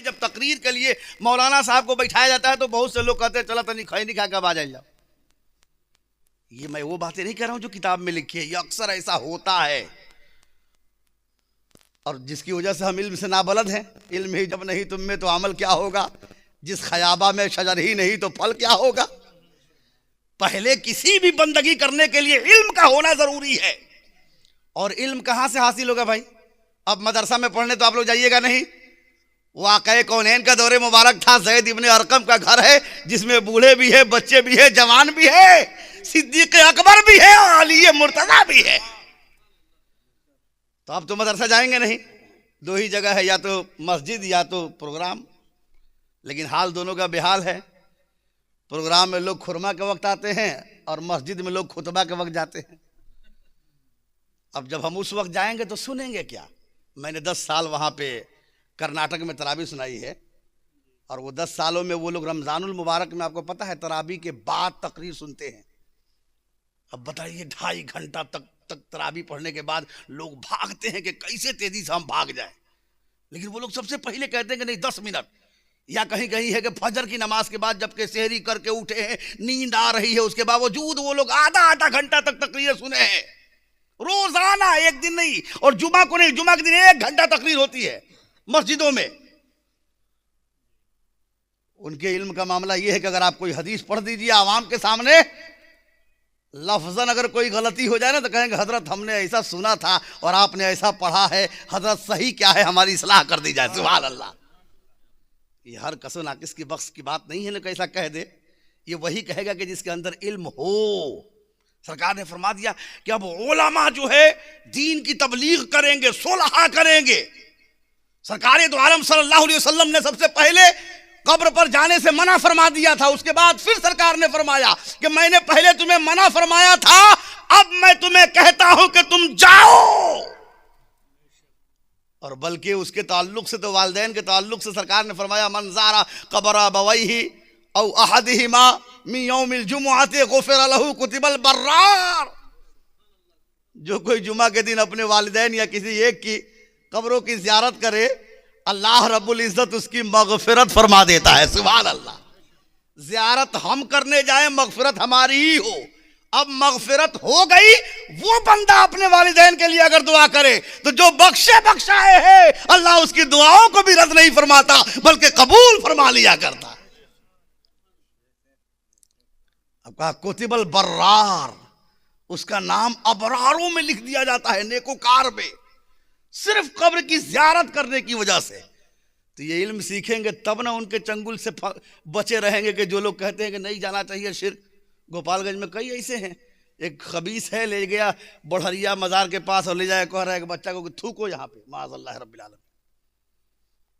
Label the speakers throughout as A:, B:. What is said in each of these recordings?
A: जब तकरीर के लिए मौलाना साहब को बैठाया जाता है तो बहुत से लोग कहते हैं चला तनी खाई नहीं खा के आ जाओ। ये मैं वो बातें नहीं कह रहा हूं जो किताब में लिखी है, ये अक्सर ऐसा होता है और जिसकी वजह से हम इल्म से नाबलद हैं। इल्म ही जब नहीं तुम में तो अमल क्या होगा, जिस खयाबा में शजर ही नहीं तो फल क्या होगा। पहले किसी भी बंदगी करने के लिए इल्म का होना जरूरी है। और इल्म कहां से हासिल होगा भाई? अब मदरसा में पढ़ने तो आप लोग जाइएगा नहीं। वाक़े कौनैन का दौरे मुबारक था, ज़ैद इब्ने अरकम का घर है जिसमें बूढ़े भी है, बच्चे भी है, जवान भी है, सिद्दीक़ अकबर भी है और अली मुर्तज़ा भी है। तो अब तो मदरसा जाएंगे नहीं, दो ही जगह है, या तो मस्जिद या तो प्रोग्राम। लेकिन हाल दोनों का बेहाल है। प्रोग्राम में लोग खुरमा के वक्त आते हैं और मस्जिद में लोग खुतबा के वक्त जाते हैं। अब जब हम उस वक्त जाएंगे तो सुनेंगे क्या? मैंने 10 साल वहाँ पे कर्नाटक में तरावी सुनाई है और वो 10 सालों में वो लोग रमज़ानुल मुबारक में, आपको पता है, तरावी के बाद तकरीर सुनते हैं। अब बताइए 2.5 घंटा तक तरावी पढ़ने के बाद लोग भागते हैं कि कैसे तेजी से हम भाग जाएं। लेकिन वो लोग सबसे पहले कहते हैं कि नहीं 10 मिनट, या कहीं कहीं है कि फजर की नमाज के बाद जबकि सेहरी करके उठे हैं, नींद आ रही है, उसके बावजूद वो लोग आधा घंटा तक तकरीर सुने हैं रोजाना, एक दिन नहीं। और जुमा को नहीं, जुमा के दिन 1 घंटा तकरीर होती है मस्जिदों में। उनके इल्म का मामला यह है कि अगर आप कोई हदीस पढ़ दीजिए आवाम के सामने, लफ्ज़न अगर कोई गलती हो जाए ना तो कहेंगे हजरत हमने ऐसा सुना था और आपने ऐसा पढ़ा है, हजरत सही क्या है, हमारी इस्लाह कर दी जाए। सुभान अल्लाह। ये हर कसो नाकिस की बख्श की बात नहीं है ना, कैसा कह दे। ये वही कहेगा कि जिसके अंदर इल्म हो। सरकार ने फरमा दिया कि अब उलमा जो है दीन की तबलीग करेंगे, सुलह करेंगे। सरकार दो आलम सल्लल्लाहु अलैहि वसल्लम ने सबसे पहले कब्र पर जाने से मना फरमा दिया था। उसके बाद फिर सरकार ने फरमाया कि मैंने पहले तुम्हें मना फरमाया था, अब मैं तुम्हें कहता हूं कि तुम जाओ। और बल्कि उसके ताल्लुक से तो वालिदैन के ताल्लुक से सरकार ने फरमाया मन ज़ारा क़ब्र अबवैहि औ अहदिहिमा मिन यौमिल जुमुअति गुफ़िर लहू कुतिबल बर्रार। जो कोई जुमा के दिन अपने वालिदैन या किसी एक की कब्रों की ज़ियारत करे, अल्लाह रब्बुल इज़्ज़त उसकी मग़फ़िरत फरमा देता है। सुभान अल्लाह। ज़ियारत हम करने जाए, मग़फ़िरत हमारी ही हो। अब मग़फ़िरत हो गई, वो बंदा अपने वालिदैन के लिए अगर दुआ करे तो जो बख्शाए है अल्लाह उसकी दुआओं को भी रद्द नहीं फरमाता बल्कि कबूल फरमा लिया करता। अब कहा कुतिबल बर्रार, उसका नाम अबरारों में लिख दिया जाता है, नेकोकार में, सिर्फ कब्र की ज़ियारत करने की वजह से। तो ये इल्म सीखेंगे तब ना उनके चंगुल से बचे रहेंगे कि जो लोग कहते हैं कि नहीं जाना चाहिए शिर्क। गोपालगंज में कई ऐसे हैं। एक खबीस है, ले गया बढ़िया मज़ार के पास और ले जाए, कह रहा है कि बच्चा को थूको यहाँ पे, माज़अल्लाह रब्बिल आलमीन।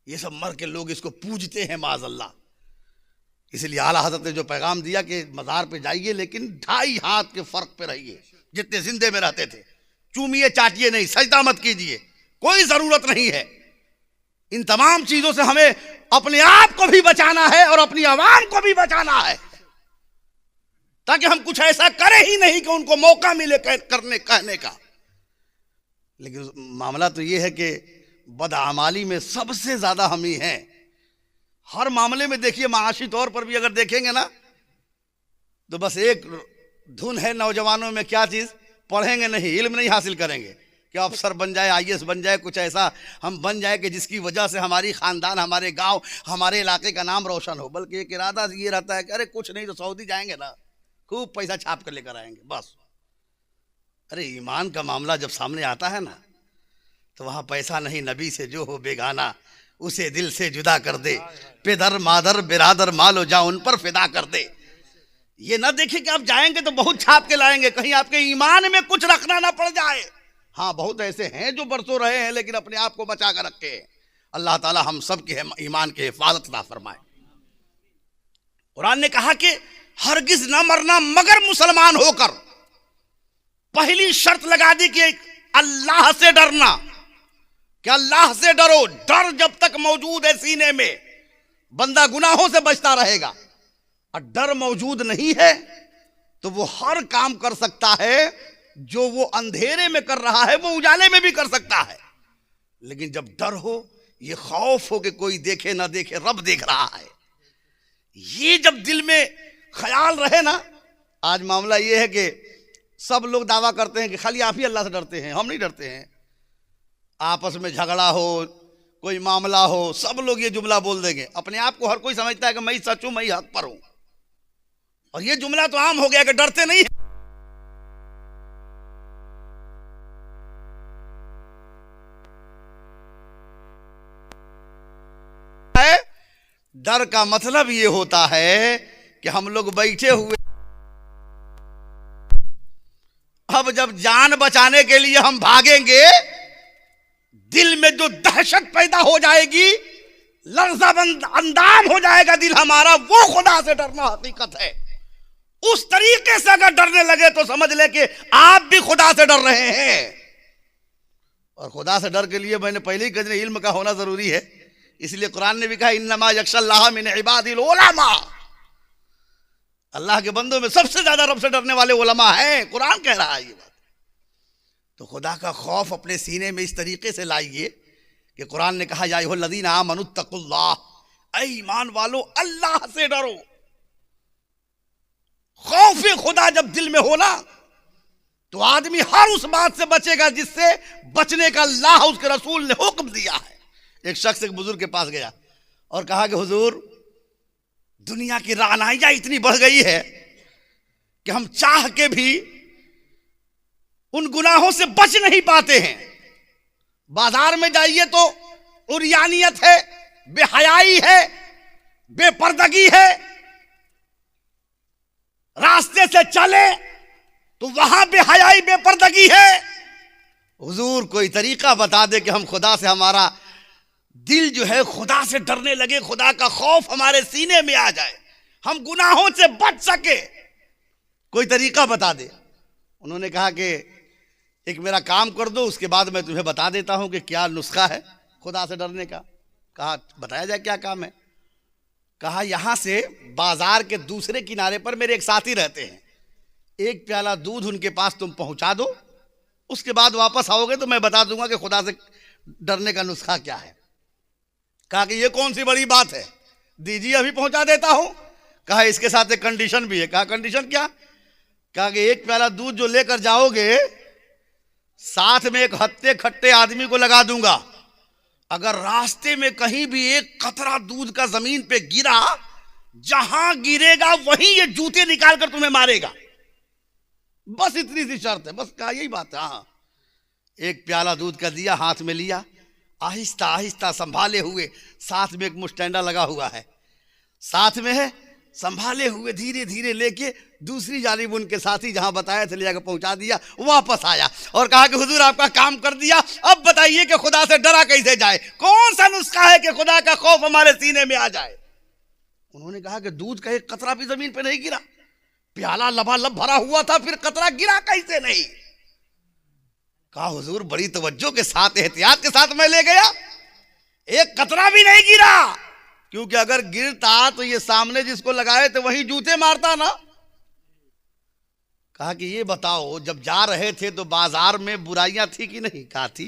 A: ये सब मर के लोग इसको पूजते हैं, माज़अल्लाह। इसलिए आला हज़रत ने जो पैगाम दिया कि मज़ार पे जाइए लेकिन 2.5 हाथ के फ़र्क पे रहिए, जितने जिंदे में रहते थे। चूमिए चाटिए नहीं, सजदा मत कीजिए, कोई ज़रूरत नहीं है। इन तमाम चीज़ों से हमें अपने आप को भी बचाना है और अपनी आवाम को भी बचाना है, ताकि हम कुछ ऐसा करें ही नहीं कि उनको मौका मिले करने कहने का। लेकिन मामला तो ये है कि बदआमाली में सबसे ज़्यादा हम ही हैं। हर मामले में देखिए, माशी तौर पर भी अगर देखेंगे ना तो बस एक धुन है नौजवानों में, क्या चीज़? पढ़ेंगे नहीं, इल्म नहीं हासिल करेंगे कि अफसर बन जाए, IAS बन जाए, कुछ ऐसा हम बन जाए कि जिसकी वजह से हमारी ख़ानदान, हमारे गांव, हमारे इलाके का नाम रोशन हो। बल्कि एक इरादा ये रहता है कि अरे कुछ नहीं तो सऊदी जाएंगे ना, खूब पैसा छाप कर लेकर आएंगे बस। अरे ईमान का मामला जब सामने आता है ना तो वहाँ पैसा नहीं, नबी से जो हो बेगाना उसे दिल से जुदा कर दे, पेदर मादर बिरादर मालो जा उन पर फिदा कर दे। ये ना देखें कि आप जाएंगे तो बहुत छाप के लाएंगे, कहीं आपके ईमान में कुछ रखना ना पड़ जाए। हाँ, बहुत ऐसे हैं जो बरसों रहे हैं लेकिन अपने आप को बचा कर रखे हैं। अल्लाह ताला हम सब के ईमान की हिफाजत अता फरमाए। कुरान ने कहा कि हरगिज न मरना मगर मुसलमान होकर। पहली शर्त लगा दी कि अल्लाह से डरना, कि अल्लाह से डरो। डर जब तक मौजूद है सीने में, बंदा गुनाहों से बचता रहेगा। और डर मौजूद नहीं है तो वो हर काम कर सकता है जो वो अंधेरे में कर रहा है वो उजाले में भी कर सकता है। लेकिन जब डर हो, ये खौफ हो कि कोई देखे ना देखे, रब देख रहा है। ये जब दिल में ख्याल रहे ना, आज मामला ये है कि सब लोग दावा करते हैं कि खाली आप ही अल्लाह से डरते हैं, हम नहीं डरते हैं। आपस में झगड़ा हो, कोई मामला हो, सब लोग ये जुमला बोल देंगे। अपने आप को हर कोई समझता है कि मैं सच हूं, मैं हक पर हूं, और ये जुमला तो आम हो गया कि डरते नहीं है। डर का मतलब ये होता है कि हम लोग बैठे हुए, अब जब जान बचाने के लिए हम भागेंगे, दिल में जो दहशत पैदा हो जाएगी, लर्ज़ाबंद अंदाम हो जाएगा दिल हमारा, वो खुदा से डरना हकीकत है। उस तरीके से अगर डरने लगे तो समझ ले कि आप भी खुदा से डर रहे हैं। और खुदा से डर के लिए मैंने पहले ही कहा इल्म का होना जरूरी है। इसलिए कुरान ने भी कहा इन्नमा यख्शल्लाह मिन इबादिल उलमा, अल्लाह के बंदों में सबसे ज्यादा रब से डरने वाले उलमा हैं। कुरान कह रहा है ये बात। तो खुदा का खौफ अपने सीने में इस तरीके से लाइए कि कुरान ने कहा या अय्युहल्लज़ीना आमनुत्तकुल्लाह, ऐ ईमान वालो अल्लाह से डरो। खौफ खुदा जब दिल में हो ना, तो आदमी हर उस बात से बचेगा जिससे बचने का अल्लाह उसके रसूल ने हुक्म दिया है। एक शख्स एक बुजुर्ग के पास गया और कहा कि हुजूर, दुनिया की रानाइयां इतनी बढ़ गई है कि हम चाह के भी उन गुनाहों से बच नहीं पाते हैं। बाजार में जाइए तो उरियानियत है, बेहयाई है, बेपर्दगी है। रास्ते से चले तो वहां बेहयाई बेपर्दगी है। हुजूर कोई तरीका बता दे कि हम खुदा से, हमारा दिल जो है खुदा से डरने लगे, खुदा का खौफ हमारे सीने में आ जाए, हम गुनाहों से बच सके, कोई तरीका बता दे। उन्होंने कहा कि एक मेरा काम कर दो, उसके बाद मैं तुम्हें बता देता हूं कि क्या नुस्खा है खुदा से डरने का। कहा बताया जाए क्या काम है। कहा यहां से बाजार के दूसरे किनारे पर मेरे एक साथी रहते हैं, एक प्याला दूध उनके पास तुम पहुंचा दो, उसके बाद वापस आओगे तो मैं बता दूंगा कि खुदा से डरने का नुस्खा क्या है। कहा कि ये कौन सी बड़ी बात है, दीजिए अभी पहुंचा देता हूं। कहा इसके साथ एक कंडीशन भी है। कहा कंडीशन क्या। कहा कि एक प्याला दूध जो लेकर जाओगे, साथ में एक हत्ते खट्टे आदमी को लगा दूंगा, अगर रास्ते में कहीं भी एक कतरा दूध का जमीन पे गिरा, जहां गिरेगा वहीं ये जूते निकाल कर तुम्हें मारेगा। बस इतनी सी शर्त है। बस कहा यही बात है। हाँ, एक प्याला दूध का दिया, हाथ में लिया, आहिस्ता आहिस्ता संभाले हुए, साथ में एक मुस्टैंडा लगा हुआ है, साथ में है, संभाले हुए धीरे धीरे लेके दूसरी जानिब उनके साथी जहां बताया था ले जाकर पहुंचा दिया। वापस आया और कहा कि हुजूर आपका काम कर दिया, अब बताइए कि खुदा से डरा कैसे जाए, कौन सा नुस्खा है कि खुदा का खौफ हमारे सीने में आ जाए। उन्होंने कहा कि दूध का एक कतरा भी जमीन पे नहीं गिरा, प्याला लबालब भरा हुआ था, फिर कतरा गिरा कैसे नहीं। कहा हुजूर बड़ी तवज्जो के साथ, एहतियात के साथ मैं ले गया, एक कतरा भी नहीं गिरा, क्योंकि अगर गिरता तो ये सामने जिसको लगाए थे वही जूते मारता ना। कहा कि ये बताओ जब जा रहे थे तो बाजार में बुराइयां थी कि नहीं। कहा थी।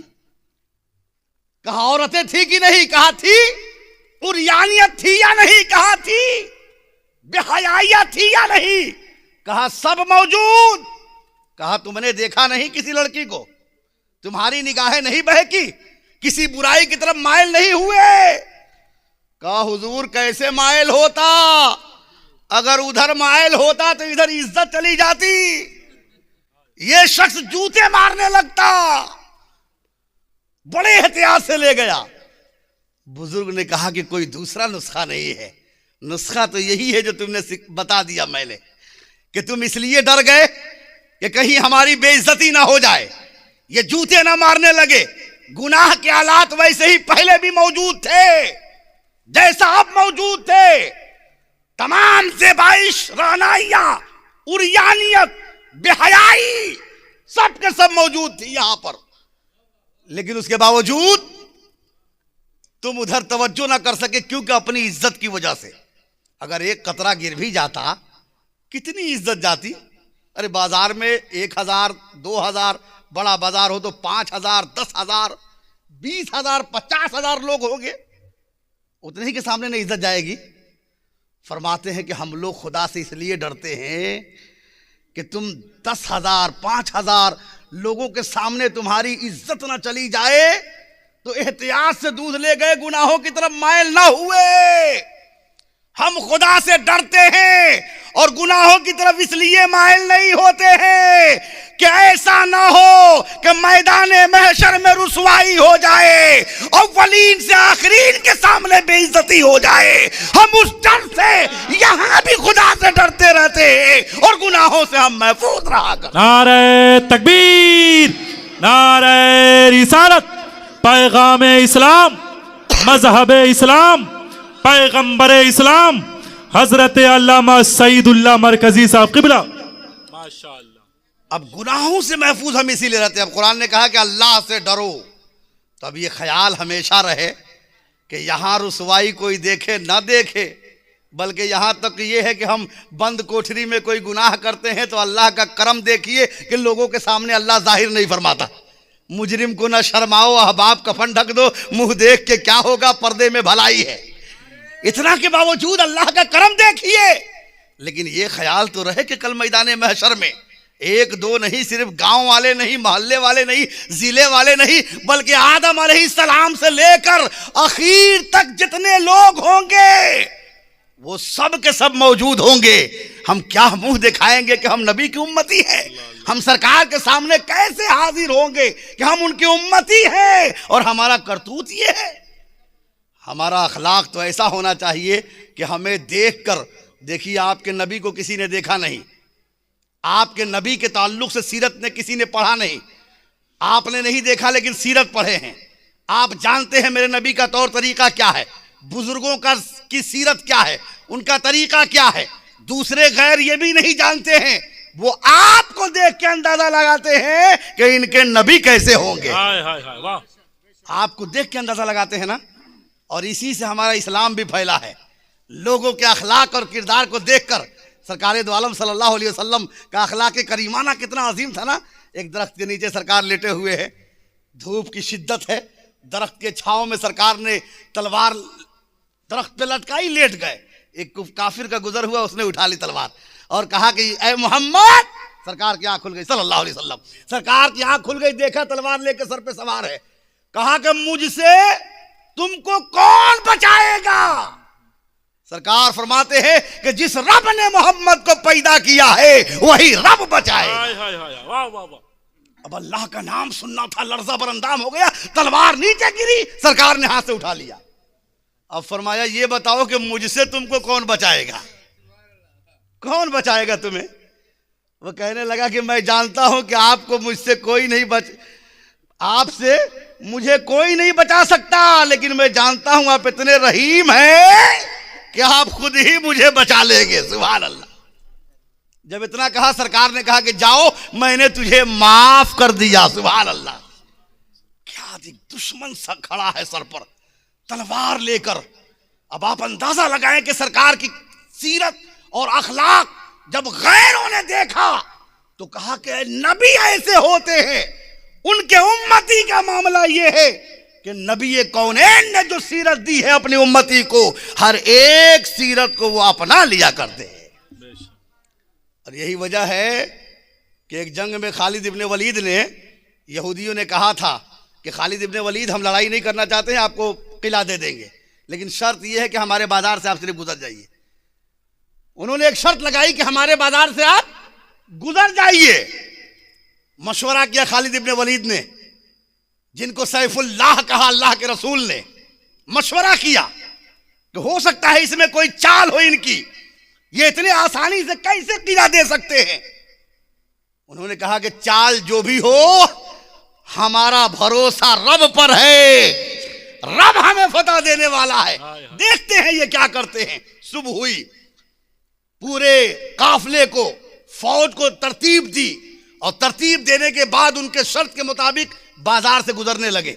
A: कहा औरतें थी कि नहीं। कहा थी। उरियानियत थी या नहीं। कहा थी। बेहयाइयां थी या नहीं। कहा सब मौजूद। कहा तुमने देखा नहीं किसी लड़की को, तुम्हारी निगाहें नहीं बहकी, किसी बुराई की तरफ मायल नहीं हुए। कहा हुजूर कैसे मायल होता, अगर उधर मायल होता तो इधर इज्जत चली जाती, ये शख्स जूते मारने लगता। बड़े एहतियात से ले गया। बुजुर्ग ने कहा कि कोई दूसरा नुस्खा नहीं है, नुस्खा तो यही है जो तुमने बता दिया मैंने, कि तुम इसलिए डर गए कि कहीं हमारी बेइज्जती ना हो जाए, ये जूते ना मारने लगे। गुनाह के हालात वैसे ही पहले भी मौजूद थे जैसा अब मौजूद थे। तमाम ज़ेबाइश, रानाइया, उरियानियत, बेहयाई सब के सब मौजूद थी यहां पर, लेकिन उसके बावजूद तुम उधर तवज्जो ना कर सके, क्योंकि अपनी इज्जत की वजह से। अगर एक कतरा गिर भी जाता कितनी इज्जत जाती। अरे बाजार में 1000, 2000, बड़ा बाजार हो तो 5000, 10,000, 20,000 50,000 लोग होंगे, उतने ही के सामने नहीं इज्जत जाएगी। फरमाते हैं कि हम लोग खुदा से इसलिए डरते हैं कि तुम 10,000 5,000 लोगों के सामने तुम्हारी इज्जत ना चली जाए, तो एहतियात से दूध ले गए, गुनाहों की तरफ माइल ना हुए। हम खुदा से डरते हैं और गुनाहों की तरफ इसलिए माइल नहीं होते हैं कि ऐसा ना हो कि मैदान महशर में रुसवाई हो जाए, अव्वलीन से आखिरीन के सामने बेइज्जती हो जाए। हम उस डर से यहां भी खुदा से डरते रहते हैं और गुनाहों से हम महफूज रहा करते।
B: नारे तकबीर, नारे रिसालत, पैगाम इस्लाम, मजहब इस्लाम, पैगंबर इस्लाम हजरत अल्लामा सईदुल्लाह मरकजी साहब क़िबला माशाअल्लाह।
A: अब गुनाहों से महफूज हम इसीलिए रहते हैं। अब कुरान ने कहा कि अल्लाह से डरो, तो अब ये ख्याल हमेशा रहे कि यहाँ रुसवाई कोई देखे ना देखे, बल्कि यहाँ तक ये है कि हम बंद कोठरी में कोई गुनाह करते हैं तो अल्लाह का करम देखिए कि लोगों के सामने अल्लाह जाहिर नहीं फरमाता। मुजरिम को ना शर्माओ, अहबाब कफन ढक दो, मुंह देख के क्या होगा, पर्दे में भलाई है। इतना के बावजूद अल्लाह का करम देखिए। लेकिन ये ख्याल तो रहे कि कल मैदान महशर में एक दो नहीं, सिर्फ गांव वाले नहीं, मोहल्ले वाले नहीं, जिले वाले नहीं, बल्कि आदम अलैहिस्सलाम से लेकर आखिर तक जितने लोग होंगे वो सब के सब मौजूद होंगे। हम क्या मुंह दिखाएंगे कि हम नबी की उम्मती हैं? हम सरकार के सामने कैसे हाजिर होंगे कि हम उनकी उम्मती हैं? और हमारा करतूत ये है। हमारा अखलाक तो ऐसा होना चाहिए कि हमें देखकर, देखिए आपके नबी को किसी ने देखा नहीं, आपके नबी के ताल्लुक से सीरत ने किसी ने पढ़ा नहीं, आपने नहीं देखा लेकिन सीरत पढ़े हैं। आप जानते हैं मेरे नबी का तौर तरीका क्या है, बुजुर्गों का की सीरत क्या है, उनका तरीका क्या है। दूसरे गैर ये भी नहीं जानते हैं, वो आपको देख के अंदाजा लगाते हैं कि इनके नबी कैसे होंगे।
B: हाय हाय हाय वाह।
A: आपको देख के अंदाजा लगाते हैं ना। और इसी से हमारा इस्लाम भी फैला है। लोगों के अखलाक और किरदार को देखकर सरकार दो आलम सल्लल्लाहु अलैहि वसल्लम का अखलाक करीमाना कितना अजीम था ना। एक दरख्त के नीचे सरकार लेटे हुए हैं, धूप की शिद्दत है, दरख्त के छांव में सरकार ने तलवार दरख्त पे लटकाई, लेट गए। एक काफिर का गुजर हुआ, उसने उठा ली तलवार और कहा कि ए मोहम्मद। सरकार की आंख खुल गई, सल्लल्लाहु अलैहि वसल्लम, सरकार की आंख खुल गई, देखा तलवार लेकर सर पे सवार है। कहा कि मुझसे तुमको कौन बचाएगा? सरकार फरमाते हैं कि जिस रब ने मोहम्मद को पैदा किया है वही रब बचाए।
B: वाह वाह वाह।
A: अब अल्लाह का नाम सुनना था, लर्जा बरंदाम हो गया, तलवार नीचे गिरी, सरकार ने हाथ से उठा लिया। अब फरमाया ये बताओ कि मुझसे तुमको कौन बचाएगा? कौन बचाएगा तुम्हें? वो कहने लगा कि मैं जानता हूं कि आपको मुझसे कोई नहीं आपसे मुझे कोई नहीं बचा सकता, लेकिन मैं जानता हूं आप इतने रहीम हैं कि आप खुद ही मुझे बचा लेंगे। सुभान अल्लाह। जब इतना कहा, सरकार ने कहा कि जाओ, मैंने तुझे माफ कर दिया। सुभान अल्लाह। क्या दुश्मन सा खड़ा है सर पर तलवार लेकर। अब आप अंदाजा लगाएं कि सरकार की सीरत और अखलाक जब गैरों ने देखा तो कहा कि नबी ऐसे होते हैं। उनके उम्मती का मामला यह है कि नबी कौनैन ने जो सीरत दी है अपनी उम्मती को, हर एक सीरत को वो अपना लिया करते हैं। और यही वजह है कि एक जंग में खालिद इब्ने वलीद ने, यहूदियों ने कहा था कि खालिद इब्ने वलीद हम लड़ाई नहीं करना चाहते हैं, आपको किला दे देंगे, लेकिन शर्त यह है कि हमारे बाजार से आप सिर्फ गुजर जाइए। उन्होंने एक शर्त लगाई कि हमारे बाजार से आप गुजर जाइए। मशवरा किया खालिद इब्ने वलीद ने, जिनको सैफुल्लाह कहा अल्लाह के रसूल ने, मशवरा किया कि हो सकता है इसमें कोई चाल हो इनकी, ये इतने आसानी से कैसे किला दे सकते हैं। उन्होंने कहा कि चाल जो भी हो, हमारा भरोसा रब पर है, रब हमें फतह देने वाला है, देखते हैं ये क्या करते हैं। सुबह हुई, पूरे काफले को, फौज को तरतीब दी और तरतीब देने के बाद उनके शर्त के मुताबिक बाजार से गुजरने लगे।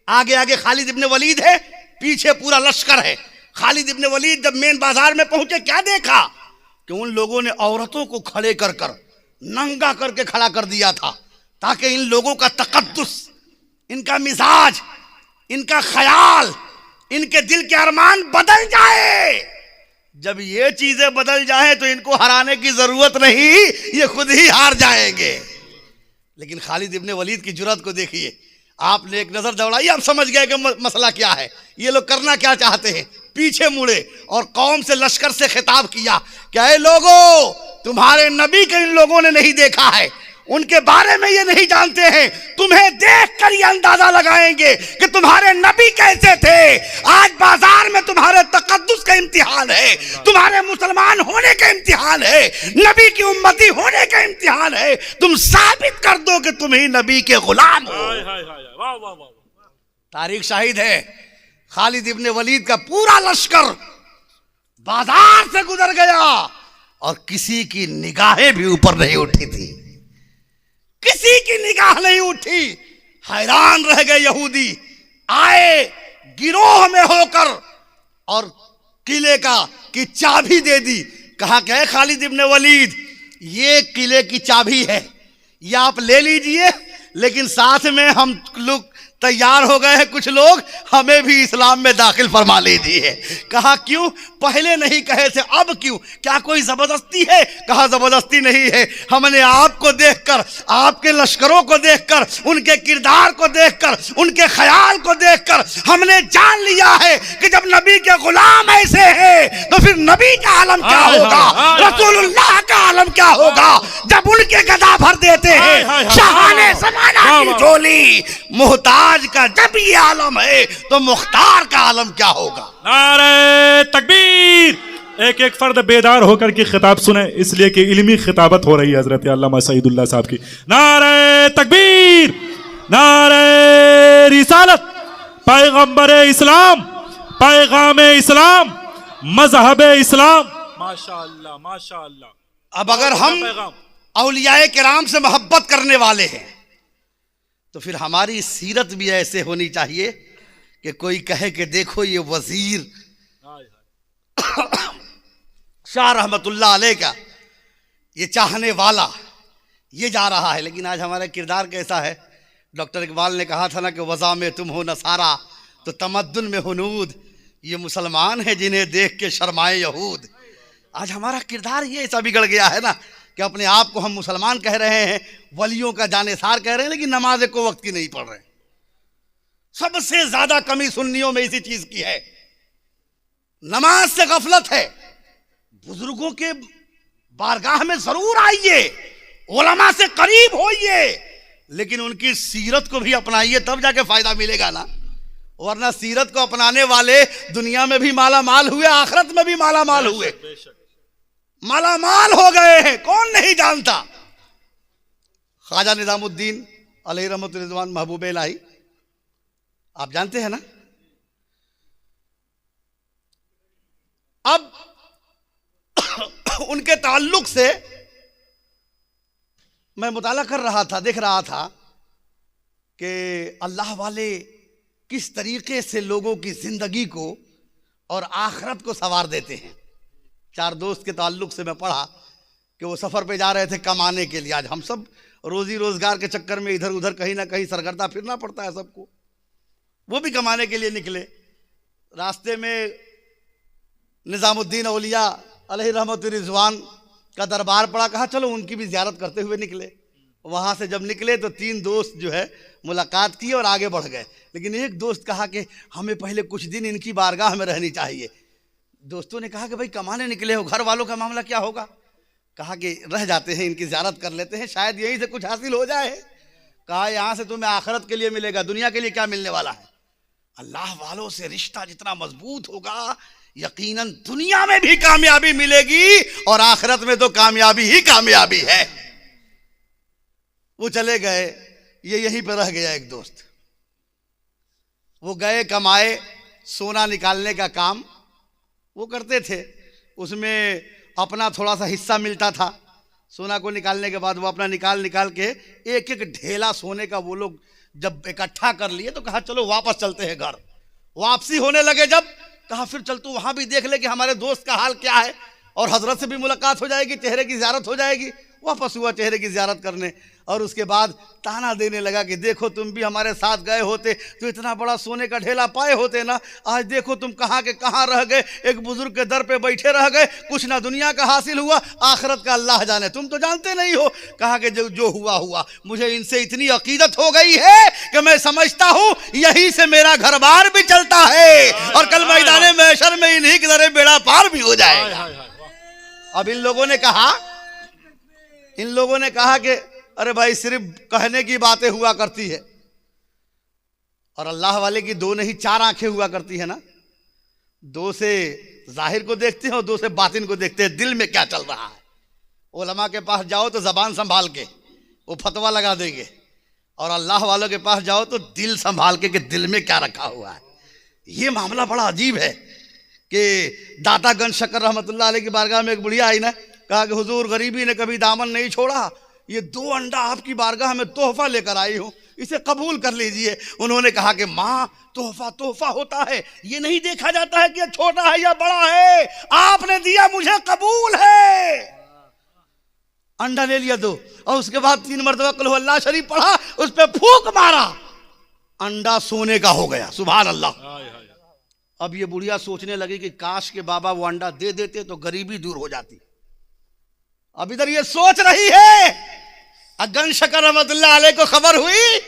A: आगे आगे खालिद इब्ने वलीद है, पीछे पूरा लश्कर है। खालिद इब्ने वलीद जब मेन बाजार में पहुंचे, क्या देखा कि उन लोगों ने औरतों को खड़े कर कर नंगा करके खड़ा कर दिया था, ताकि इन लोगों का तकद्दुस, इनका मिजाज इनका ख्याल, इनके दिल के अरमान बदल जाए। जब ये चीजें बदल जाए तो इनको हराने की जरूरत नहीं, ये खुद ही हार जाएंगे। लेकिन खालिद इब्ने वलीद की जुर्रत को देखिए, आपने एक नजर दौड़ाई, आप समझ गए कि मसला क्या है, ये लोग करना क्या चाहते हैं। पीछे मुड़े और कौम से, लश्कर से खिताब किया, क्या है लोगों, तुम्हारे नबी के इन लोगों ने नहीं देखा है, उनके बारे में ये नहीं जानते हैं, तुम्हें देखकर ये अंदाजा लगाएंगे कि तुम्हारे नबी कैसे थे। आज बाजार में तुम्हारे तकद्दुस का इम्तिहान है, तुम्हारे मुसलमान होने का इम्तिहान है, नबी की उम्मती होने का इम्तिहान है। तुम साबित कर दो कि तुम ही नबी के गुलाम हो।
B: वाह वाह वाह।
A: तारीख शाहिद है, खालिद इब्ने वलीद का पूरा लश्कर बाजार से गुजर गया और किसी की निगाहें भी ऊपर नहीं उठी थी, किसी की निगाह नहीं उठी। हैरान रह गए यहूदी, आए गिरोह में होकर और किले की चाबी दे दी। कहा क्या है खालिद इब्ने वलीद, ये किले की चाबी है, ये आप ले लीजिए, लेकिन साथ में हम लोग तैयार हो गए हैं, कुछ लोग हमें भी इस्लाम में दाखिल फरमा लीजिए। कहा क्यों, पहले नहीं कहे थे, अब क्यों, क्या कोई जबरदस्ती है? कहा जबरदस्ती नहीं है, हमने आपको देखकर, आपके लश्करों को देखकर, उनके किरदार को देखकर, उनके ख्याल को देखकर हमने जान लिया है कि जब नबी के गुलाम ऐसे हैं तो फिर नबी का आलम क्या होगा, रसूलुल्लाह का आलम क्या होगा जब उनके गदा भर देते हैं शाहाने ज़माना की झोली। मुहताज का जब ये आलम है तो मुख्तार का आलम क्या होगा।
B: नारे तकबीर। एक एक फर्द बेदार होकर के खिताब सुने, इसलिए कि इल्मी खिताबत हो रही है हजरत अल्लामा सईदुल्लाह साहब की। नारे तकबीर, नारे रिसालत, पैगंबर इस्लाम, पैगाम इस्लाम, मजहब इस्लाम। माशाअल्लाह माशाअल्लाह।
A: अब अगर हम औलियाए किराम से मोहब्बत करने वाले हैं तो फिर हमारी सीरत भी ऐसे होनी चाहिए कि कोई कहे कि देखो ये वजीर शाह रहमतुल्लाह अलैह का ये चाहने वाला ये जा रहा है। लेकिन आज हमारा किरदार कैसा है? डॉक्टर इकबाल ने कहा था ना कि वज़ा में तुम हो नसारा तो तमद्दुन में हुनूद, ये मुसलमान है जिन्हें देख के शर्माए यहूद। आज हमारा किरदार ये ऐसा बिगड़ गया है ना कि अपने आप को हम मुसलमान कह रहे हैं, वलियों का जानेसार कह रहे हैं, लेकिन नमाज को वक्त की नहीं पढ़ रहे। सबसे ज्यादा कमी सुन्नियों में इसी चीज की है, नमाज से गफलत है। बुजुर्गों के बारगाह में जरूर आइए, उलमा से करीब होइए, लेकिन उनकी सीरत को भी अपनाइए, तब जाके फायदा मिलेगा ना। वरना सीरत को अपनाने वाले दुनिया में भी माला माल हुए, आखिरत में भी माला माल हुए, माला माल हो गए हैं, कौन नहीं जानता। ख्वाजा निजामुद्दीन अलैहि रहमतुल्लाह रिज़वान महबूब इलाही आप जानते हैं ना। अब उनके ताल्लुक से मैं मुताला कर रहा था, देख रहा था कि अल्लाह वाले किस तरीके से लोगों की जिंदगी को और आखिरत को संवार देते हैं। चार दोस्त के ताल्लुक से मैं पढ़ा कि वो सफ़र पे जा रहे थे कमाने के लिए। आज हम सब रोजी रोजगार के चक्कर में इधर उधर कहीं ना कहीं सरगर्दा फिरना पड़ता है सबको, वो भी कमाने के लिए निकले। रास्ते में निज़ामुद्दीन औलिया अलैहि रहमतुर रिज़वान का दरबार पड़ा, कहा चलो उनकी भी ज़ियारत करते हुए निकले। वहाँ से जब निकले तो तीन दोस्त जो है मुलाकात की और आगे बढ़ गए, लेकिन एक दोस्त कहा कि हमें पहले कुछ दिन इनकी बारगाह में रहनी चाहिए। दोस्तों ने कहा कि भाई कमाने निकले हो, घर वालों का मामला क्या होगा? कहा कि रह जाते हैं, इनकी ज़ियारत कर लेते हैं, शायद यहीं से कुछ हासिल हो जाए। कहा यहाँ से तुम्हें आखिरत के लिए मिलेगा, दुनिया के लिए क्या मिलने वाला है। अल्लाह वालों से रिश्ता जितना मजबूत होगा यकीनन दुनिया में भी कामयाबी मिलेगी और आखिरत में तो कामयाबी ही कामयाबी है। वो चले गए, ये यहीं पर रह गया एक दोस्त। वो गए, कमाए, सोना निकालने का काम वो करते थे, उसमें अपना थोड़ा सा हिस्सा मिलता था। सोना को निकालने के बाद वो अपना निकाल के एक एक ढेला सोने का वो लोग जब इकट्ठा कर लिए तो कहा चलो वापस चलते हैं घर। वापसी होने लगे जब, कहा फिर चल तू वहाँ भी देख ले कि हमारे दोस्त का हाल क्या है और हजरत से भी मुलाकात हो जाएगी, चेहरे की ज़ियारत हो जाएगी। वापस हुआ चेहरे की ज़ियारत करने, और उसके बाद ताना देने लगा कि देखो तुम भी हमारे साथ गए होते तो इतना बड़ा सोने का ढेला पाए होते ना, आज देखो तुम कहाँ के कहाँ रह गए, एक बुजुर्ग के दर पे बैठे रह गए, कुछ ना दुनिया का हासिल हुआ, आखिरत का अल्लाह जाने, तुम तो जानते नहीं हो। कहा कि जो हुआ हुआ, मुझे इनसे इतनी अकीदत हो गई है कि मैं समझता हूँ यहीं से मेरा घर बार भी चलता है और कल मैदान महशर में इन्हीं के जरिए बेड़ा पार भी हो जाएगा। अब इन लोगों ने कहा कि अरे भाई सिर्फ कहने की बातें हुआ करती है, और अल्लाह वाले की दो नहीं चार आंखें हुआ करती है ना, दो से जाहिर को देखते हैं और दो से बातिन को देखते हैं, दिल में क्या चल रहा है। उलमा के पास जाओ तो जबान संभाल के वो फतवा लगा देंगे, और अल्लाह वालों के पास जाओ तो दिल संभाल के कि दिल में क्या रखा हुआ है। ये मामला बड़ा अजीब है कि दाता गंज शक्कर रहमतुल्लाह अलैह की बारगाह में एक बुढ़िया आई ना, कहा कि हुजूर गरीबी ने कभी दामन नहीं छोड़ा, ये 2 अंडा आपकी बारगाह में तोहफा लेकर आई हूँ, इसे कबूल कर लीजिए। उन्होंने कहा कि माँ तोहफा होता है, ये नहीं देखा जाता है कि ये छोटा है या बड़ा है, आपने दिया मुझे कबूल है। अंडा ले लिया 2, और उसके बाद 3 मरतबा कुल हुवल्लाह शरीफ पढ़ा, उस पर फूंक मारा, अंडा सोने का हो गया। सुभान अल्लाह। अब ये बुढ़िया सोचने लगी कि काश के बाबा वो अंडा दे देते तो गरीबी दूर हो जाती। अब इधर ये सोच रही है, गंज शक्कर रहमतुल्लाह अलैह को खबर हुई,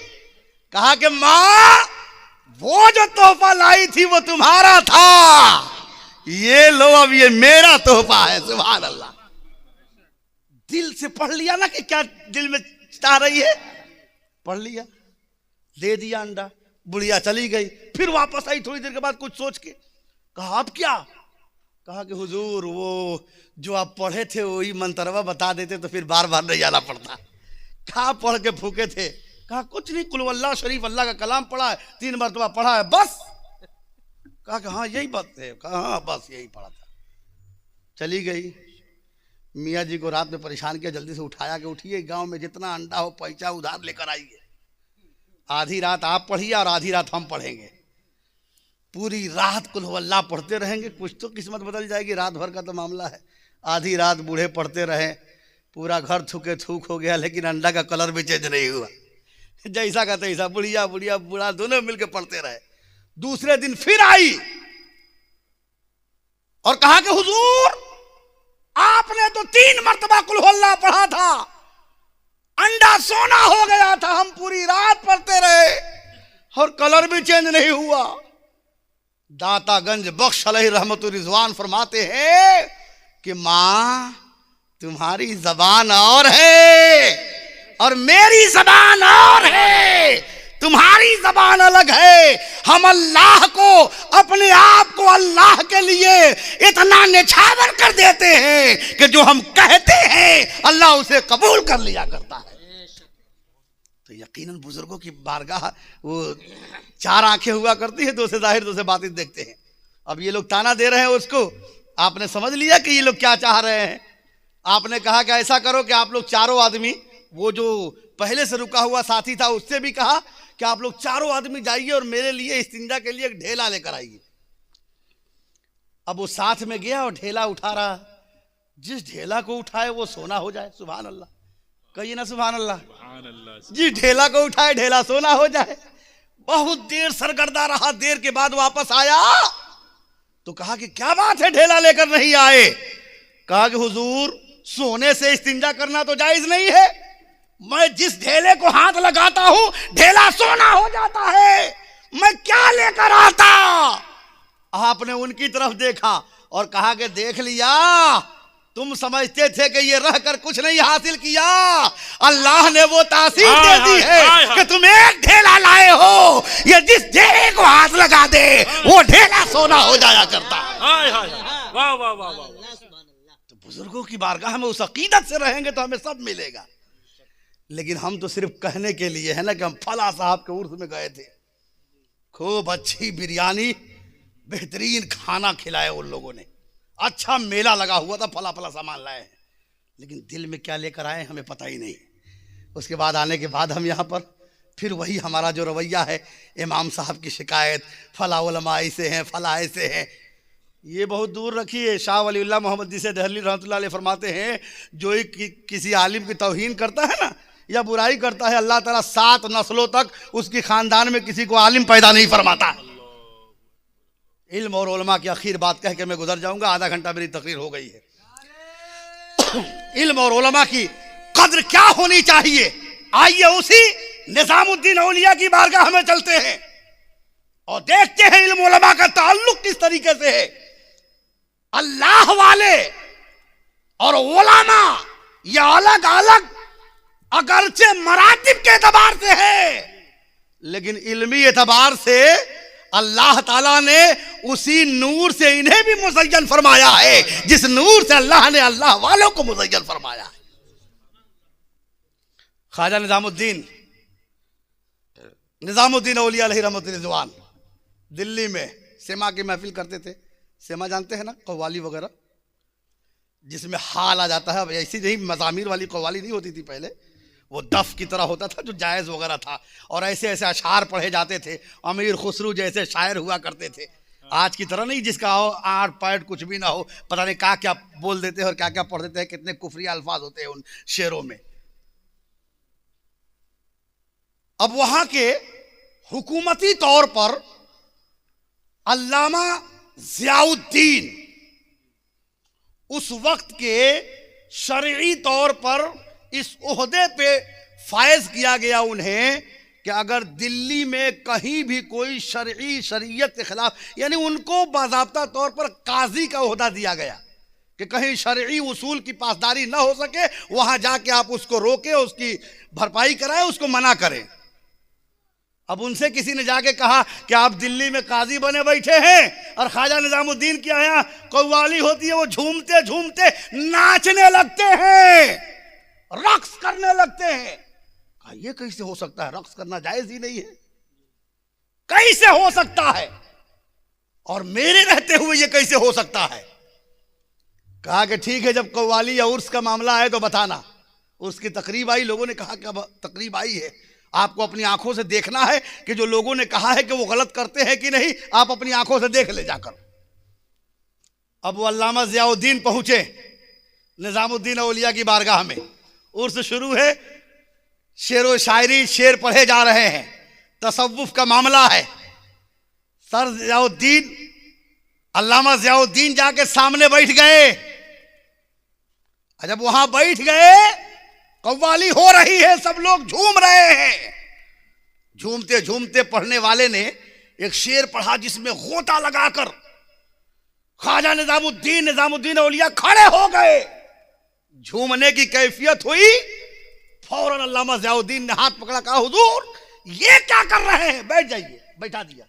A: कहा कि माँ वो जो तोहफा लाई थी वो तुम्हारा था, ये लो अब ये मेरा तोहफा है। सुभान अल्लाह। दिल से पढ़ लिया ना कि क्या दिल में चाह रही है, पढ़ लिया, दे दिया अंडा, बुढ़िया चली गई। फिर वापस आई थोड़ी देर के बाद कुछ सोच के, कहा अब क्या, कहा कि हुजूर वो जो आप पढ़े थे वही मंतरवा बता देते तो फिर बार बार नहीं जाना पड़ता। कहा पढ़ के फूके थे, कहा कुछ नहीं, कुल हुवल्लाह शरीफ अल्लाह का कलाम पढ़ा है, 3 मरतबा पढ़ा है बस। कहा कि हाँ यही बात है, कहा हाँ बस यही पढ़ा था। चली गई। मियाँ जी को रात में परेशान किया, जल्दी से उठाया कि उठिए, गांव में जितना अंडा हो पैसा उधार लेकर आइए, आधी रात आप पढ़िए और आधी रात हम पढ़ेंगे। पूरी रात कुल हुवल्लाह पढ़ते रहेंगे, कुछ तो किस्मत बदल जाएगी, रात भर का तो मामला है। आधी रात बूढ़े पढ़ते रहे, पूरा घर थूके थूक हो गया, लेकिन अंडा का कलर भी चेंज नहीं हुआ, जैसा का तैसा, बुढ़िया बूढ़ा दोनों मिलकर पढ़ते रहे। दूसरे दिन फिर आई और कहा कि हुजूर आपने तो 3 मरतबा कुल हुवल्लाह पढ़ा था, अंडा सोना हो गया था, हम पूरी रात पढ़ते रहे और कलर भी चेंज नहीं हुआ। दातागंज बख्श अलैहि रहमतुर रिजवान फरमाते हैं कि माँ तुम्हारी जबान और है और मेरी जबान और है, तुम्हारी जबान अलग है। हम अल्लाह को, अपने आप को अल्लाह के लिए इतना निछावर कर देते हैं कि जो हम कहते हैं अल्लाह उसे कबूल कर लिया करता है। तो यकीनन बुजुर्गों की बारगाह वो 4 आंखें हुआ करती है, 2 से जाहिर 2 से बातिन देखते हैं। अब ये लोग ताना दे रहे हैं उसको, आपने समझ लिया कि ये लोग क्या चाह रहे हैं। आपने कहा कि ऐसा करो कि आप लोग चारों आदमी, वो जो पहले से रुका हुआ साथी था उससे भी कहा कि आप लोग चारों आदमी जाइए और मेरे लिए इस्तिंजा के लिए एक ढेला लेकर आइए। अब वो साथ में गया और ढेला उठा रहा, जिस ढेला को उठाए वो सोना हो जाए। सुभान अल्लाह, कहिए ना सुभान अल्लाह। जिस ढेला को उठाए ढेला सोना हो जाए। बहुत देर सरगर्दा रहा, देर के बाद वापस आया तो कहा कि क्या बात है ढेला लेकर नहीं आए। कहा कि हुजूर सोने से इस्तिंजा करना तो जायज नहीं है, मैं जिस ढेले को हाथ लगाता हूं ढेला सोना हो जाता है, मैं क्या लेकर आता। आपने उनकी तरफ देखा और कहा कि देख लिया, तुम समझते थे कि ये रहकर कुछ नहीं हासिल किया, अल्लाह ने वो तासीर दे दी है कि तुम एक ढेला लाए हो, ये जिस ढेले को हाथ लगा दे वो ढेला सोना हो जाया करता है।
B: वाह वाह वाह वाह।
A: तो बुजुर्गों की बारगाह में उस अकीदत से रहेंगे तो हमें सब मिलेगा। लेकिन हम तो सिर्फ कहने के लिए है ना कि हम फला साहब के उर्स में गए थे, खूब अच्छी बिरयानी, बेहतरीन खाना खिलाया उन लोगों ने, अच्छा मेला लगा हुआ था, फला फला सामान लाए हैं, लेकिन दिल में क्या लेकर आए हमें पता ही नहीं। उसके बाद आने के बाद हम यहाँ पर फिर वही हमारा जो रवैया है, इमाम साहब की शिकायत, फला उलमा ऐसे हैं, फला ऐसे हैं। ये बहुत दूर रखिए। शाह वलीउल्लाह मोहम्मद दिसे दहली रहमतुल्लाह अलैह फरमाते हैं, जो ही किसी आलिम की तौहीन करता है ना या बुराई करता है, अल्लाह ताला 7 नस्लों तक उसकी खानदान में किसी को आलिम पैदा नहीं फरमाता। इल्म और उलमा की आखिर बात कह के मैं गुजर जाऊंगा, आधा घंटा मेरी तकरीर हो गई है। इल्म और उलमा की कद्र क्या होनी चाहिए, आइए उसी निजामुद्दीन औलिया की बारगाह में चलते हैं और देखते हैं इल्म उलमा का ताल्लुक किस तरीके से है। अल्लाह वाले और उलमा ये अलग अलग अगरचे मरातिब के एतबार से है, लेकिन इल्मी एतबार से अल्लाह ताला ने उसी नूर से इन्हें भी मुज़य्यन फरमाया है जिस नूर से अल्लाह ने अल्लाह वालों को मुज़य्यन फरमाया है। ख्वाजा निजामुद्दीन औलिया अलैहि रहमतुल्लाह रिज़वान दिल्ली में सेमा की महफिल करते थे। सेमा जानते हैं ना, कव्वाली वगैरह जिसमें हाल आ जाता है। अब ऐसी नहीं मज़ामीर वाली कव्वाली नहीं होती थी पहले, वो दफ की तरह होता था जो जायज़ वगैरह था, और ऐसे ऐसे अशार पढ़े जाते थे। अमीर खुसरू जैसे शायर हुआ करते थे, आज की तरह नहीं जिसका आठ पैट कुछ भी ना हो, पता नहीं क्या क्या बोल देते हैं और क्या क्या पढ़ देते हैं, कितने कुफरिया अल्फाज होते हैं उन शेरों में। अब वहां के हुकूमती तौर पर अल्लामा ज़ियाउद्दीन उस वक्त के शरई तौर पर इस ओहदे पे फायज किया गया उन्हें कि अगर दिल्ली में कहीं भी कोई शरई शरीयत के खिलाफ, यानी उनको बाज़ाब्ता तौर पर काजी का ओहदा दिया गया कि कहीं शरई उसूल की पासदारी ना हो सके, वहां जाके आप उसको रोके, उसकी भरपाई कराए, उसको मना करें। अब उनसे किसी ने जाके कहा कि आप दिल्ली में काजी बने बैठे हैं और ख्वाजा निजामुद्दीन की यहाँ कव्वाली होती है, वो झूमते झूमते नाचने लगते हैं, रक्स करने लगते हैं। ये कैसे हो सकता है, रक्स करना जायज ही नहीं है, कैसे हो सकता है, और मेरे रहते हुए ये कैसे हो सकता है। कहा कि ठीक है, जब कव्वाली या उर्स का मामला है तो बताना। उर्स की तकरीब आई, लोगों ने कहा कि अब तकरीब आई है, आपको अपनी आंखों से देखना है कि जो लोगों ने कहा है कि वो गलत करते हैं कि नहीं, आप अपनी आंखों से देख ले जाकर। अब वो अल्लामा ज़ियाउद्दीन पहुंचे निजामुद्दीन औलिया की बारगाह में। उर्स शुरू है, शेर व शायरी, शेर पढ़े जा रहे हैं, तसव्वुफ का मामला है। सर ज़ियाउद्दीन, अल्लामा ज़ियाउद्दीन जाके सामने बैठ गए। जब वहां बैठ गए, कव्वाली हो रही है, सब लोग झूम रहे हैं। झूमते झूमते पढ़ने वाले ने एक शेर पढ़ा जिसमें गोता लगाकर ख्वाजा निजामुद्दीन औलिया खड़े हो गए। झूमने की कैफियत हुई, फौरन अल्लामा ज़ियाउद्दीन ने हाथ पकड़ा, कहा हुजूर ये क्या कर रहे हैं, बैठ जाइए। बैठा दिया,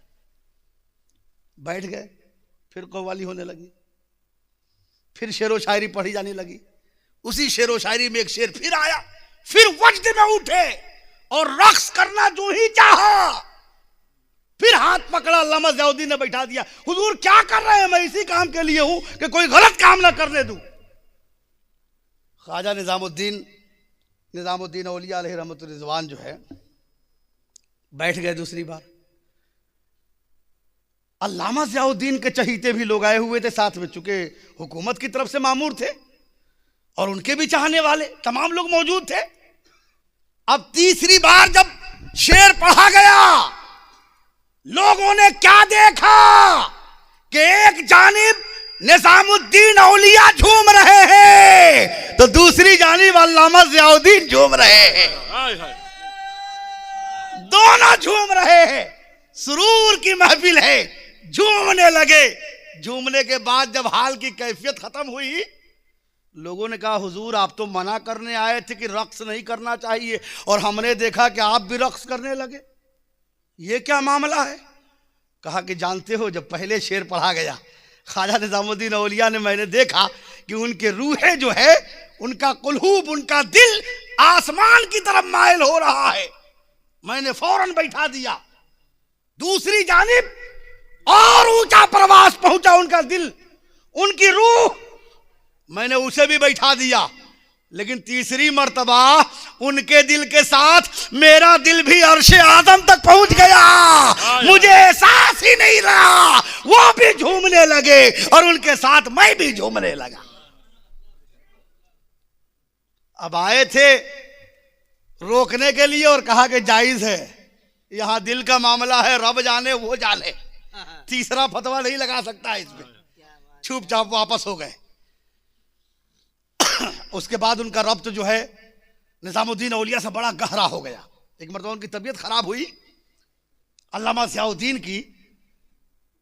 A: बैठ गए। फिर कव्वाली होने लगी, फिर शेरो शायरी पढ़ी जाने लगी। उसी शेरो शायरी में एक शेर फिर आया, फिर वज्द में उठे और रक्स करना जो ही चाहा। फिर हाथ पकड़ा, अल्लामा ज़ियाउद्दीन ने बैठा दिया। हुजूर क्या कर रहे हैं, मैं इसी काम के लिए हूं कि कोई गलत काम ना करने दूं। ख्वाजा निजामुद्दीन औलिया अलैहि रहमतुल्लाह रिज़वान जो है बैठ गए दूसरी बार। अल्लामा ज़ियाउद्दीन के चहीते भी लोग आए हुए थे साथ में, चूंकि हुकूमत की तरफ से मामूर थे और उनके भी चाहने वाले तमाम लोग मौजूद थे। अब तीसरी बार जब शेर पढ़ा गया, लोगों ने क्या देखा कि एक जानिब निजामुद्दीन औलिया झूम रहे हैं तो दूसरी जानिब अल्लामा ज़ियाउद्दीन झूम रहे हैं। दोनों झूम रहे हैं, सुरूर की महफिल है, झूमने लगे। झूमने के बाद जब हाल की कैफियत खत्म हुई, लोगों ने कहा हुजूर आप तो मना करने आए थे कि रक्स नहीं करना चाहिए, और हमने देखा कि आप भी रक्स करने लगे, ये क्या मामला है। कहा कि जानते हो, जब पहले शेर पढ़ा गया ख्वाजा निजामुद्दीन औलिया ने, मैंने देखा कि उनके रूहे जो है, उनका कुलूब, उनका दिल आसमान की तरफ माइल हो रहा है, मैंने फौरन बैठा दिया। दूसरी जानिब और ऊंचा प्रवास पहुंचा उनका दिल, उनकी रूह, मैंने उसे भी बैठा दिया। लेकिन तीसरी मर्तबा उनके दिल के साथ मेरा दिल भी अर्शे आदम तक पहुंच गया। मुझे एहसास ही नहीं रहा, वो भी झूमने लगे और उनके साथ मैं भी झूमने लगा। अब आए थे रोकने के लिए और कहा कि जायज है, यहां दिल का मामला है, रब जाने वो जाने, तीसरा फतवा नहीं लगा सकता इसमें। चुपचाप वापस हो गए। उसके बाद उनका रब्त जो है निजामुद्दीन औलिया से बड़ा गहरा हो गया। एक मरतबा उनकी तबीयत खराब हुई, अल्लामा ज़ियाउद्दीन की,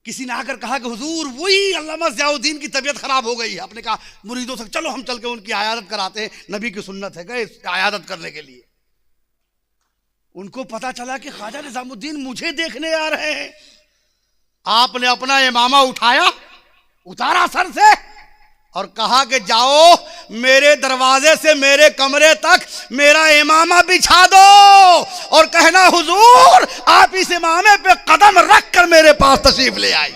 A: किसी ने आकर कहा कि हुजूर वही अल्लामा ज़ियाउद्दीन की तबीयत खराब हो गई है। आपने कहा मुरीदों से चलो हम चल के उनकी आयादत कराते हैं, नबी की सुन्नत है। गए आयादत करने के लिए। उनको पता चला कि ख्वाजा निजामुद्दीन मुझे देखने आ रहे हैं। आपने अपना इमामा उठाया, उतारा सर से और कहा कि जाओ मेरे दरवाजे से मेरे कमरे तक मेरा इमामा बिछा दो और कहना हुजूर आप इस इमामे पे कदम रख कर मेरे पास तशरीफ ले आए।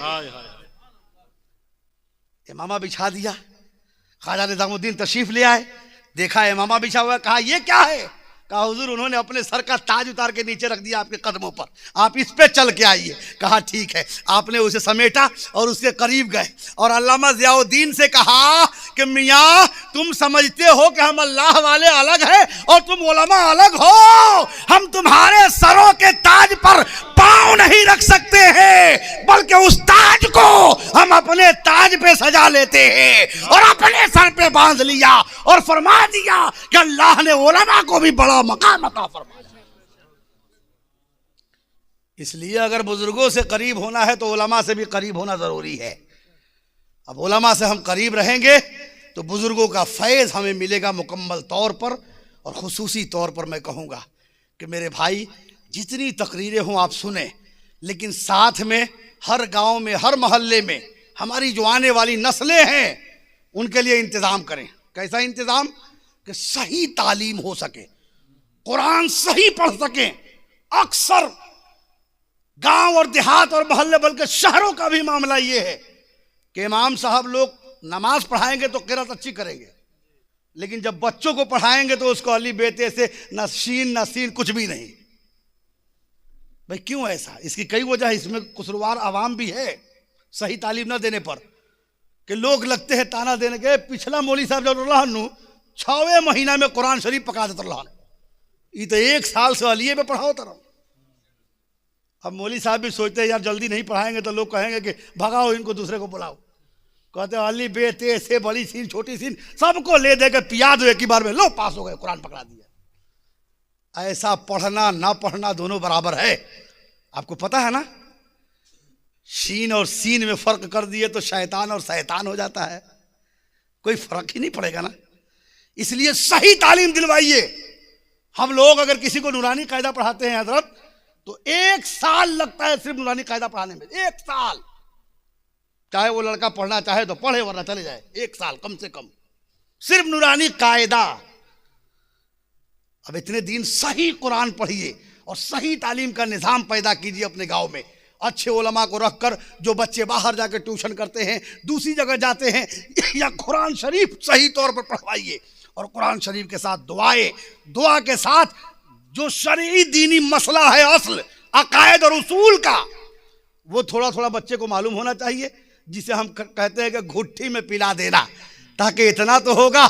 A: इमामा बिछा दिया। ख्वाजा निजामुद्दीन तशरीफ ले आए, देखा इमामा बिछा हुआ, कहा ये क्या है? कहा हुजूर उन्होंने अपने सर का ताज उतार के नीचे रख दिया आपके कदमों पर, आप इस पे चल के आइए। कहा ठीक है। आपने उसे समेटा और उसके करीब गए और अल्लामा ज़ियाउद्दीन से कहा कि मियाँ तुम समझते हो कि हम अल्लाह वाले अलग हैं और तुम उलमा अलग हो। हम तुम्हारे सरों के ताज पर पाँव नहीं रख सकते हैं, बल्कि उस ताज को हम अपने ताज पे सजा लेते हैं। और अपने सर पे बांध लिया और फरमा दिया कि अल्लाह ने उलमा को भी बड़ा मकाम अता फरमाया। इसलिए अगर बुजुर्गों से करीब होना है तो उलमा से भी करीब होना जरूरी है। अब उलमा से हम करीब रहेंगे तो बुजुर्गों का फैज़ हमें मिलेगा मुकम्मल तौर पर। और खुसूसी तौर पर मैं कहूँगा कि मेरे भाई जितनी तकरीरें हों आप सुने, लेकिन साथ में हर गांव में हर मोहल्ले में हमारी जो आने वाली नस्लें हैं उनके लिए इंतज़ाम करें। कैसा इंतज़ाम? कि सही तालीम हो सके, कुरान सही पढ़ सकें। अक्सर गांव और देहात और मोहल्ले बल्कि शहरों का भी मामला ये है कि इमाम साहब लोग नमाज पढ़ाएंगे तो क़िरात अच्छी करेंगे, लेकिन जब बच्चों को पढ़ाएंगे तो उसको अली बेते से न शीन न सीन कुछ भी नहीं। भाई क्यों ऐसा? इसकी कई वजह है। इसमें कसूरवार आवाम भी है सही तालीम न देने पर, कि लोग लगते हैं ताना देने के। पिछला मौली साहब जब 6वें महीना में कुरान शरीफ पका देते रहा, ये तो 1 साल से अलिये पे पढ़ाओ तरह। अब मौली साहब भी सोचते हैं यार जल्दी नहीं पढ़ाएंगे तो लोग कहेंगे कि भगाओ इनको, दूसरे को बुलाओ। कहते अली बेते से बड़ी सीन छोटी सीन सबको ले दे के पिया दो एक ही बार में, लो पास हो गए, कुरान पकड़ा दिया। ऐसा पढ़ना ना पढ़ना दोनों बराबर है। आपको पता है ना, शीन और सीन में फर्क कर दिए तो शैतान और शैतान हो जाता है, कोई फर्क ही नहीं पड़ेगा ना। इसलिए सही तालीम दिलवाइए। हम लोग अगर किसी को नूरानी कायदा पढ़ाते हैं हजरत, तो 1 साल लगता है सिर्फ नूरानी कायदा पढ़ाने में। 1 साल, चाहे वो लड़का पढ़ना चाहे तो पढ़े वरना चले जाए। 1 साल कम से कम सिर्फ नूरानी कायदा। अब इतने दिन सही कुरान पढ़िए और सही तालीम का निज़ाम पैदा कीजिए अपने गांव में। अच्छे उलमा को रखकर, जो बच्चे बाहर जाकर ट्यूशन करते हैं, दूसरी जगह जाते हैं, या कुरान शरीफ सही तौर पर पढ़वाइए। और कुरान शरीफ के साथ दुआएं, दुआ के साथ जो शरई दीनी मसला है, असल अकायद और उसूल का, वो थोड़ा थोड़ा बच्चे को मालूम होना चाहिए, जिसे हम कहते हैं कि घुट्टी में पिला देना। ताकि इतना तो होगा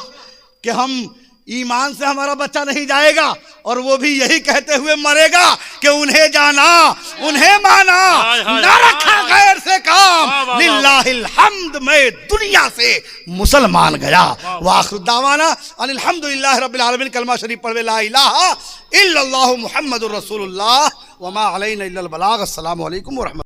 A: कि हम ईमान से हमारा बच्चा नहीं जाएगा और वो भी यही कहते हुए मरेगा कि उन्हें जाना उन्हें माना, ना रखा गैर से काम, लिल्लाहिल हम्द, मैं दुनिया से मुसलमान गया। वाखिर दावाना अनिल हम्दुलिल्लाहि रब्बिल आलमीन। कलमा शरीफ पढ़वे ला इलाहा इल्लल्लाहु मुहम्मदुर रसूलुल्लाह व मा अलैना इल्लल बलाग। अस्सलामु अलैकुम व रहमतुल्लाह।